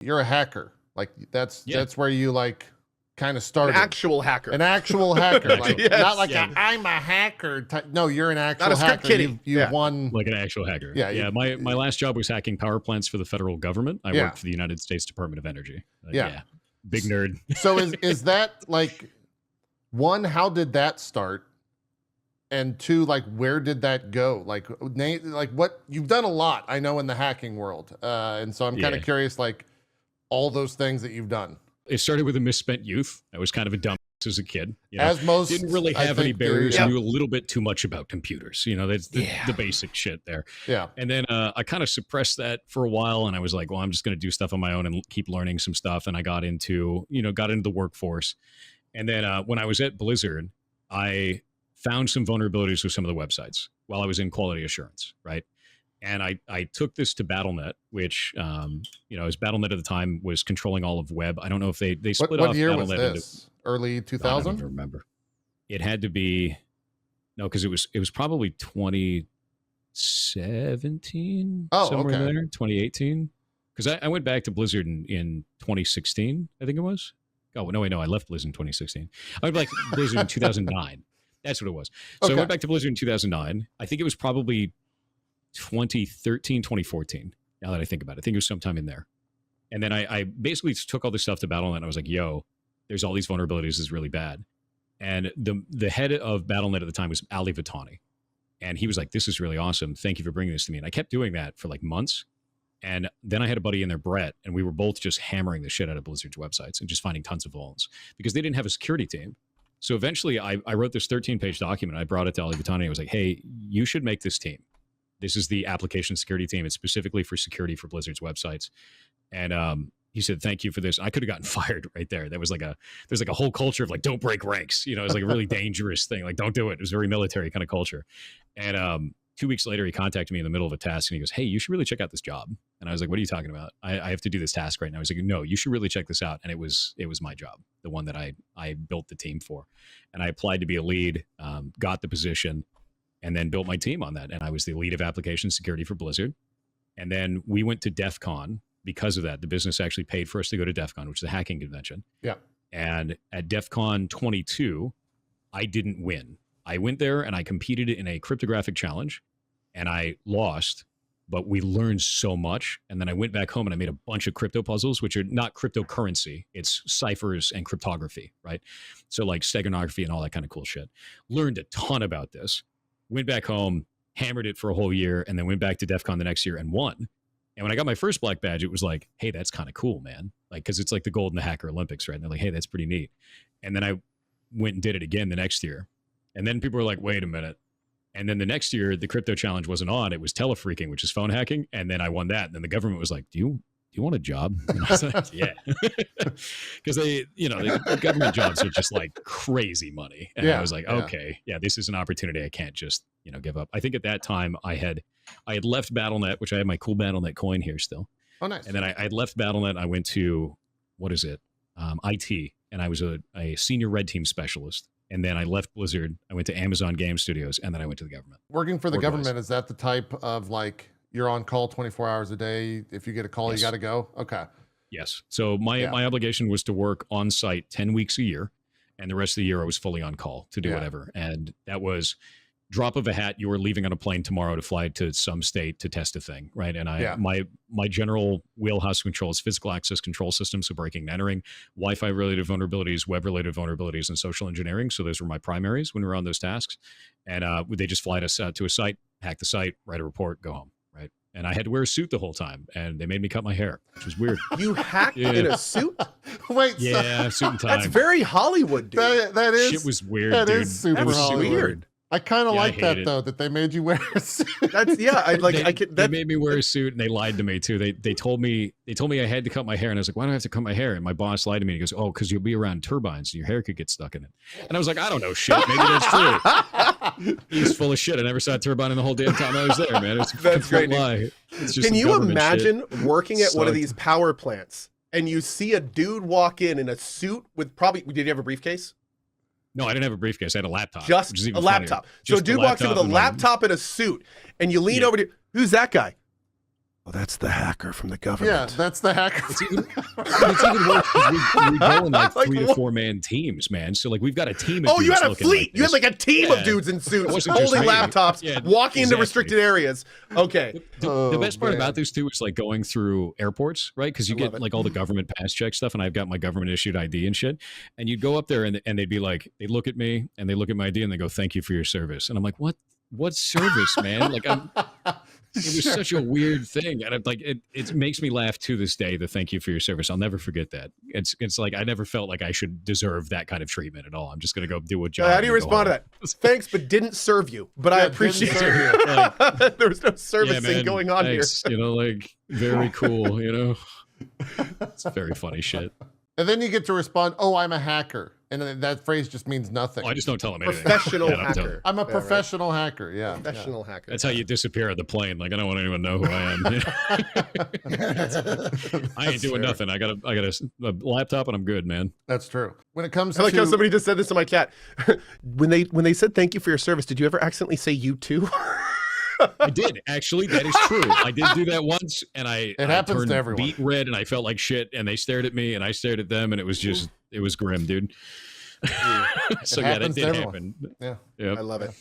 You're a hacker. Like that's where you like kind of An started. actual hacker. An actual hacker. Like, Yes. Not like I'm a hacker type. No, you're an actual Not a script hacker. kiddie. You've won. Like an actual hacker. Yeah. My last job was hacking power plants for the federal government. I worked for the United States Department of Energy. Big nerd. So is that like, one, how did that start? And two, like, where did that go? Like what you've done a lot, I know, in the hacking world. And so I'm kind of curious, like all those things that you've done. It started with a misspent youth. I was kind of a dumb as a kid. As most didn't really have any barriers. Yeah. Knew a little bit too much about computers. That's the basic shit there. Yeah. And then I kind of suppressed that for a while, and I was like, well, I'm just going to do stuff on my own and keep learning some stuff. And I got into the workforce. And then when I was at Blizzard, I found some vulnerabilities with some of the websites while I was in quality assurance, right? And I took this to BattleNet, which, as BattleNet at the time was controlling all of web. I don't know if they split off. What year BattleNet was this? Early 2000? I don't even remember. It had to be, no, because it was probably 2017, somewhere in there, 2018. Because I went back to Blizzard in 2016, I think it was. Oh, no, wait, no, I left Blizzard in 2016. I went back to Blizzard in 2009. That's what it was. So I went back to Blizzard in 2009. I think it was probably 2013, 2014, now that I think about it. I think it was sometime in there. And then I basically took all this stuff to BattleNet, and I was like, yo, there's all these vulnerabilities. This is really bad. And the head of BattleNet at the time was Ali Vitani. And he was like, this is really awesome. Thank you for bringing this to me. And I kept doing that for like months. And then I had a buddy in there, Brett, and we were both just hammering the shit out of Blizzard's websites and just finding tons of vulns because they didn't have a security team. So eventually I wrote this 13-page document. I brought it to Ali Vitani. I was like, hey, you should make this team. This is the application security team. It's specifically for security for Blizzard's websites. And he said, thank you for this. I could have gotten fired right there. There's like a whole culture of like, don't break ranks. It was like a really dangerous thing. Like, don't do it. It was very military kind of culture. And 2 weeks later, he contacted me in the middle of a task and he goes, hey, you should really check out this job. And I was like, what are you talking about? I have to do this task right now. He's like, no, you should really check this out. And it was my job, the one that I built the team for. And I applied to be a lead, got the position, and then built my team on that. And I was the lead of application security for Blizzard. And then we went to DEF CON. Because of that, the business actually paid for us to go to DEF CON, which is a hacking convention. Yeah. And at DEF CON 22, I didn't win. I went there and I competed in a cryptographic challenge and I lost, but we learned so much. And then I went back home and I made a bunch of crypto puzzles, which are not cryptocurrency. It's ciphers and cryptography, right? So like steganography and all that kind of cool shit. Learned a ton about this. Went back home, hammered it for a whole year, and then went back to DEF CON the next year and won. And when I got my first black badge, it was like, hey, that's kind of cool, man. Like, because it's like the gold in the Hacker Olympics, right? And they're like, hey, that's pretty neat. And then I went and did it again the next year. And then people were like, wait a minute. And then the next year, the crypto challenge wasn't on. It was telefreaking, which is phone hacking. And then I won that. And then the government was like, do you want a job? And I was like, yeah. Because the government jobs are just like crazy money. And I was like, okay, this is an opportunity I can't just, give up. I think at that time I had left BattleNet, which I have my cool BattleNet coin here still. Oh, nice. And then I had left BattleNet. I went to, IT. And I was a senior red team specialist. And then I left Blizzard. I went to Amazon Game Studios, and then I went to the government. Working for the government, is that the type of like you're on call 24 hours a day? If you get a call, you got to go? Okay. Yes. So my obligation was to work on site 10 weeks a year, and the rest of the year I was fully on call to do whatever. And that was drop of a hat. You were leaving on a plane tomorrow to fly to some state to test a thing, right? And my general wheelhouse control is physical access control systems, so breaking and entering, Wi-Fi related vulnerabilities, web related vulnerabilities, and social engineering. So those were my primaries when we were on those tasks. And they just fly us to a site, hack the site, write a report, go home, right? And I had to wear a suit the whole time, and they made me cut my hair, which was weird. You hacked in a suit? Wait, suit and tie. That's very Hollywood, dude. That is. Shit was weird, that dude. Is super That's Hollywood. weird. I kind of like that it. though, that they made you wear a suit. That's They made me wear a suit, and they lied to me too. They told me I had to cut my hair, and I was like, why do I have to cut my hair? And my boss lied to me. He goes, oh, because you'll be around turbines and your hair could get stuck in it. And I was like, I don't know shit. Maybe that's true. He's full of shit. I never saw a turbine in the whole damn time I was there, man. It's a complete lie. It's just Can you imagine shit. working at one of these power plants and you see a dude walk in a suit with did you have a briefcase? No, I didn't have a briefcase. I had a laptop. Just which is even a laptop. Funnier. So a dude walks in with a laptop and a suit, and you lean over to, who's that guy? Oh, that's the hacker from the Yeah, government. that's the hacker. It's even worse because we go in like Like 3 to what? 4 man teams, man. So like we've got a team. Of Oh, you dudes had a looking fleet. Like You had this. like a team Yeah. of dudes in suits, It wasn't just holding me. laptops, Yeah, walking into exactly. restricted areas. Okay. The best part man. about this too is like going through airports, right? Because you I love get it. like all the government pass check stuff, and I've got my government issued ID and shit. And you'd go up there, and they'd be like, they look at me, and they look at my ID, and they go, "Thank you for your service." And I'm like, "What? What service, man?" Like it was such a weird thing, and it makes me laugh to this day. The "thank you for your service," I'll never forget that. It's like I never felt like I should deserve that kind of treatment at all. I'm just gonna go do a job. How do you and go respond to home. that? Thanks, but didn't serve you. But I Yeah, appreciate didn't serve it. you. There was no Yeah, servicing man, going on thanks. here. You know, like very cool. You know, it's very funny shit. And then you get to respond, "Oh, I'm a hacker," and then that phrase just means nothing. Oh, I just don't tell them anything. Professional Yeah, I don't tell hacker. them. I'm a Yeah, right. professional hacker. Yeah, Professional hacker. That's how you disappear at the plane. Like I don't want anyone to know who I am. I ain't doing nothing. I got a laptop and I'm good, man. That's true. When it comes I like to how somebody just said this to my cat. when they said thank you for your service, did you ever accidentally say you too? I did actually. That is true. I did do that once, and I happens to turned everyone. beet red, and I felt like shit. And they stared at me, and I stared at them, and it was grim, dude. So yeah, that happens to did everyone. happen. yeah. Yeah. I love it.